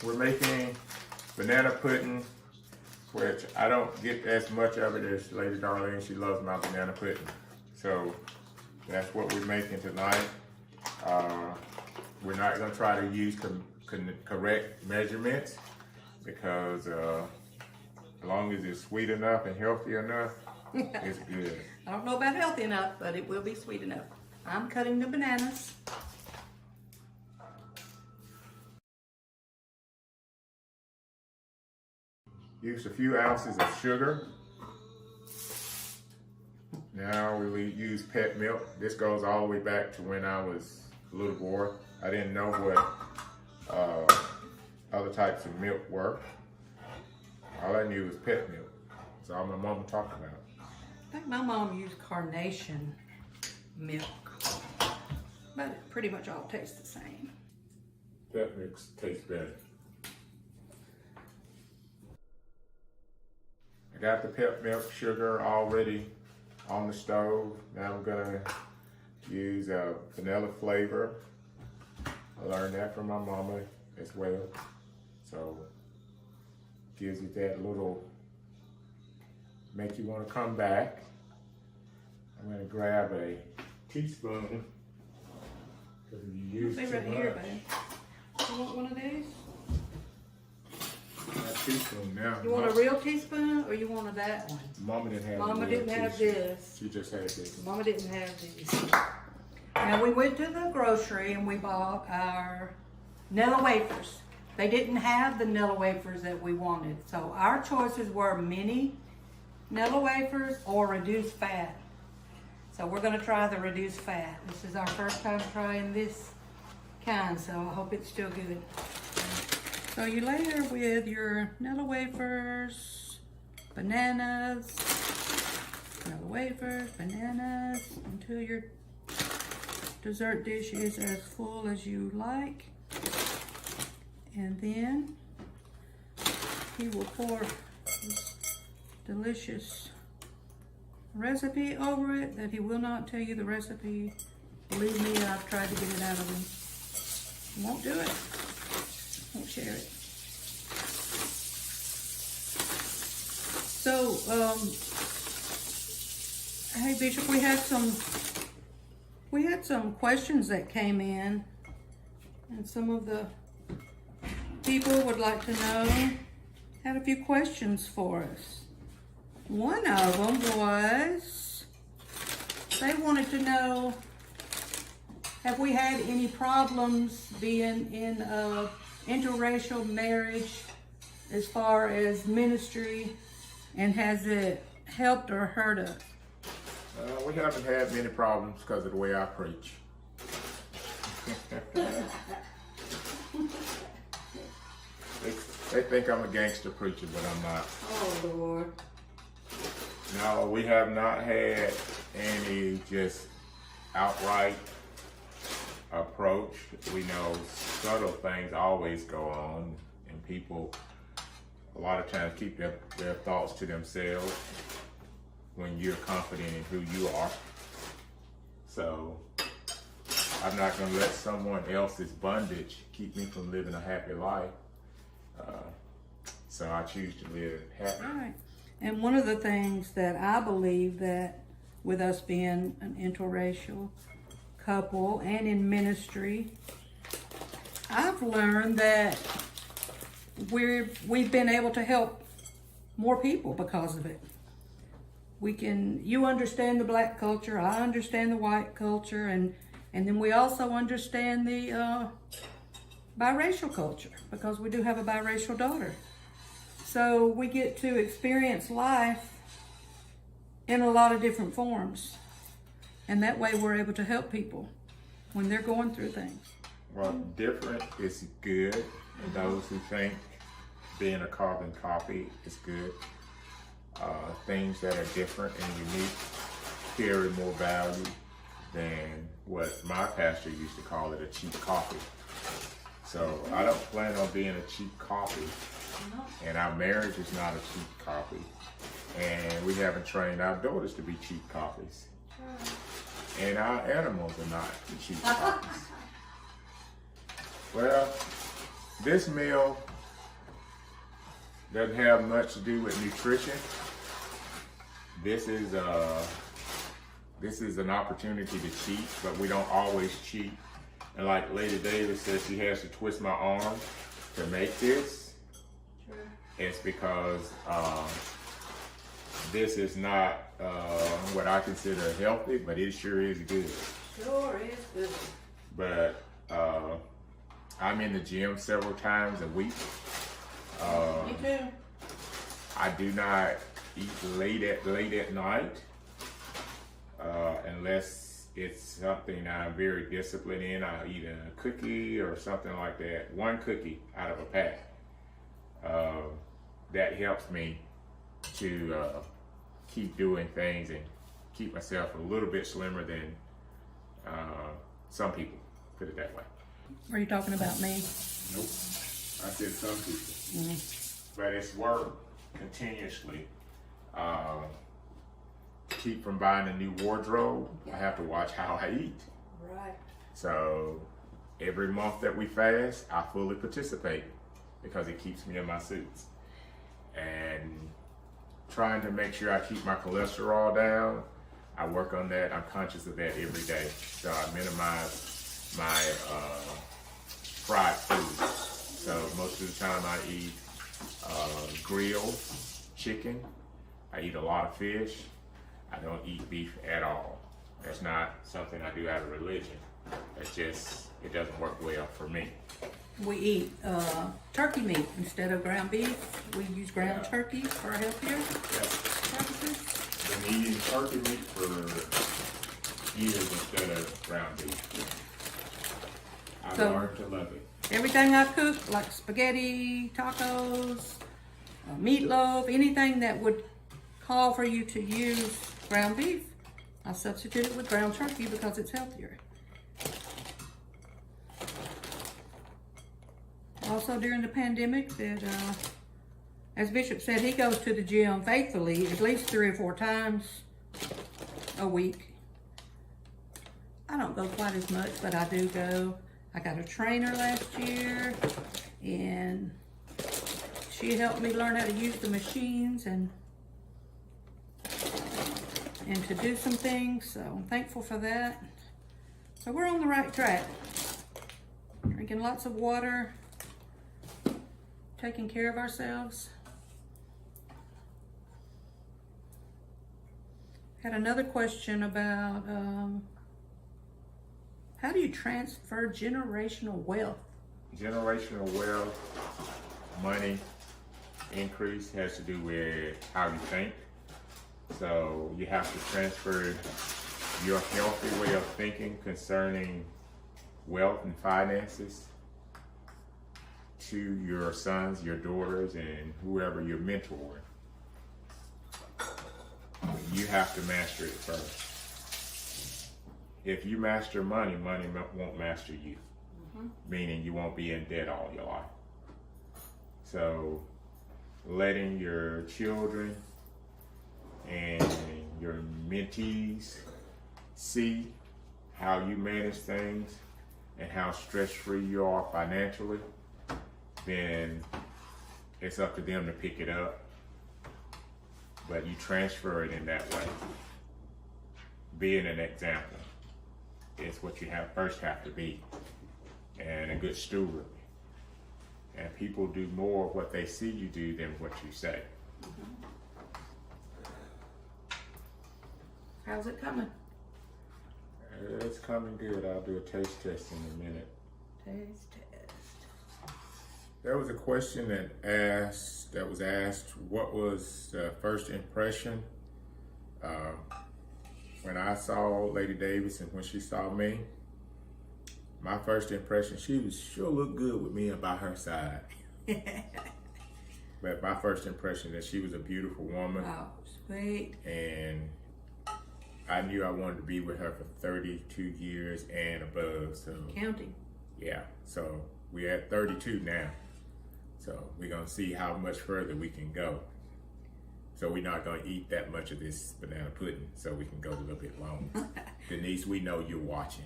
we're making banana pudding, which I don't get as much of it as Lady Darlene. She loves my banana pudding. So that's what we're making tonight. We're not gonna try to use correct measurements because as long as it's sweet enough and healthy enough, it's good. I don't know about healthy enough, but it will be sweet enough. I'm cutting the bananas. Use a few ounces of sugar. Now we use pet milk. This goes all the way back to when I was a little boy. I didn't know what other types of milk were. All I knew was pet milk. That's all my mama talked about. I think my mom used carnation milk, but it pretty much all tastes the same. Pet milk tastes better. I got the pet milk sugar already on the stove. Now I'm gonna use a vanilla flavor. I learned that from my mama as well. So gives it that little, make you want to come back. I'm gonna grab a teaspoon because you use too right much. here, babe. You want one of these? A teaspoon now. You want a real teaspoon or you want that one? Mama didn't have. Mama didn't have this. She just had this. Mama didn't have these. Now we went to the grocery and we bought our Nilla wafers. They didn't have the Nilla wafers that we wanted. So our choices were mini Nilla wafers or reduced fat. So we're gonna try the reduced fat. This is our first time trying this kind, so I hope it's still good. So you layer with your Nilla wafers, bananas, Nilla wafers, bananas, until your dessert dish is as full as you like. And then he will pour this delicious recipe over it that he will not tell you the recipe. Believe me, I've tried to get it out of him. He won't do it. Won't share it. So, hey Bishop, we had some questions that came in, and some of the people would like to know, had a few questions for us. One of them was, they wanted to know, have we had any problems being in a interracial marriage as far as ministry, and has it helped or hurt us? We haven't had many problems because of the way I preach. They think I'm a gangster preacher, but I'm not. Oh, Lord. No, we have not had any just outright approach. We know subtle things always go on, and people a lot of times keep their thoughts to themselves when you're confident in who you are. So I'm not going to let someone else's bondage keep me from living a happy life. So I choose to live happy. All right. And one of the things that I believe that with us being an interracial couple and in ministry, I've learned that we've been able to help more people because of it. You understand the black culture, I understand the white culture, and then we also understand the biracial culture because we do have a biracial daughter. So we get to experience life in a lot of different forms. And that way we're able to help people when they're going through things. Well, different is good. And those who think being a carbon copy is good. Things that are different and unique carry more value than what my pastor used to call it, a cheap copy. So I don't plan on being a cheap copy. And our marriage is not a cheap copy. And we haven't trained our daughters to be cheap copies. And our animals are not cheap copies. Well, this meal doesn't have much to do with nutrition. This is an opportunity to cheat, but we don't always cheat. And like Lady Davis says, she has to twist my arm to make this. Sure. It's because this is not what I consider healthy, but it sure is good. Sure is good. But I'm in the gym several times a week. Me too. I do not eat late at night unless it's something I'm very disciplined in. I eat a cookie or something like that. One cookie out of a pack. That helps me to keep doing things and keep myself a little bit slimmer than some people, put it that way. Are you talking about me? Nope. I said some people. But it's work continuously. Keep from buying a new wardrobe. I have to watch how I eat. Right. So every month that we fast, I fully participate because it keeps me in my suits. And trying to make sure I keep my cholesterol down, I work on that. I'm conscious of that every day. So I minimize my fried food. So most of the time I eat grilled chicken. I eat a lot of fish. I don't eat beef at all. That's not something I do out of religion. It's just, it doesn't work well for me. We eat turkey meat instead of ground beef. We use ground turkey for healthier purposes. Been eating turkey meat for years instead of ground beef. I learned to love it. Everything I cook, like spaghetti, tacos, meatloaf, anything that would call for you to use ground beef, I substitute it with ground turkey because it's healthier. Also during the pandemic, that as Bishop said, he goes to the gym faithfully at least 3 or 4 times a week. I don't go quite as much, but I do go. I got a trainer last year, and she helped me learn how to use the machines and to do some things, so I'm thankful for that. So we're on the right track. Drinking lots of water, taking care of ourselves. Had another question about how do you transfer generational wealth? Generational wealth, money increase has to do with how you think. So you have to transfer your healthy way of thinking concerning wealth and finances to your sons, your daughters, and whoever you're mentoring. You have to master it first. If you master money, money won't master you. Meaning you won't be in debt all your life. So letting your children and your mentees see how you manage things and how stress-free you are financially, then it's up to them to pick it up. But you transfer it in that way. Being an example is what you first have to be, and a good steward. And people do more of what they see you do than what you say. How's it coming? It's coming good. I'll do a taste test in a minute. Taste test. There was a question that was asked, what was the first impression when I saw Lady Davis and when she saw me? My first impression, she sure looked good with me by her side. But my first impression that she was a beautiful woman. Oh, sweet. And I knew I wanted to be with her for 32 years and above. So Counting. yeah, so we're at 32 now. So we're gonna see how much further we can go. So we're not gonna eat that much of this banana pudding, so we can go a little bit longer. Denise, we know you're watching.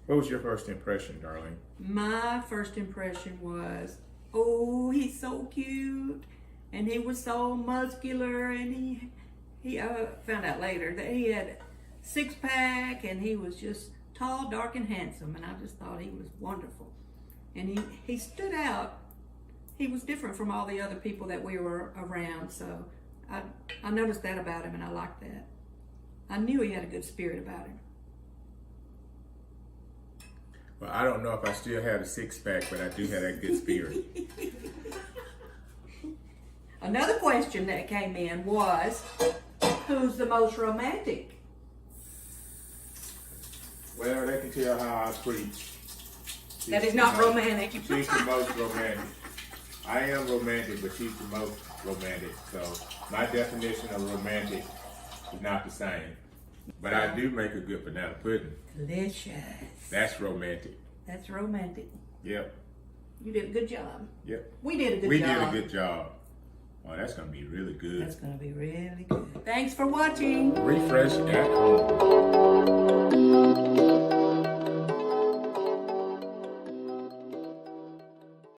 What was your first impression, darling? My first impression was, oh, he's so cute. and he was so muscular, and he found out later that he had 6-pack, and he was just tall, dark, and handsome, and I just thought he was wonderful. And he stood out. He was different from all the other people that we were around, so I noticed that about him, and I liked that. I knew he had a good spirit about him. Well, I don't know if I still have a 6-pack, but I do have that good spirit. Another question that came in was, who's the most romantic? Well, they can tell how I preach. That is not romantic. She's the most romantic. I am romantic, but she's the most romantic. So my definition of romantic is not the same. But I do make a good banana pudding. Delicious. That's romantic. That's romantic. Yep. You did a good job. Yep. We did a good job. We did a good job. Oh, that's going to be really good. That's going to be really good. Thanks for watching. Refresh at home.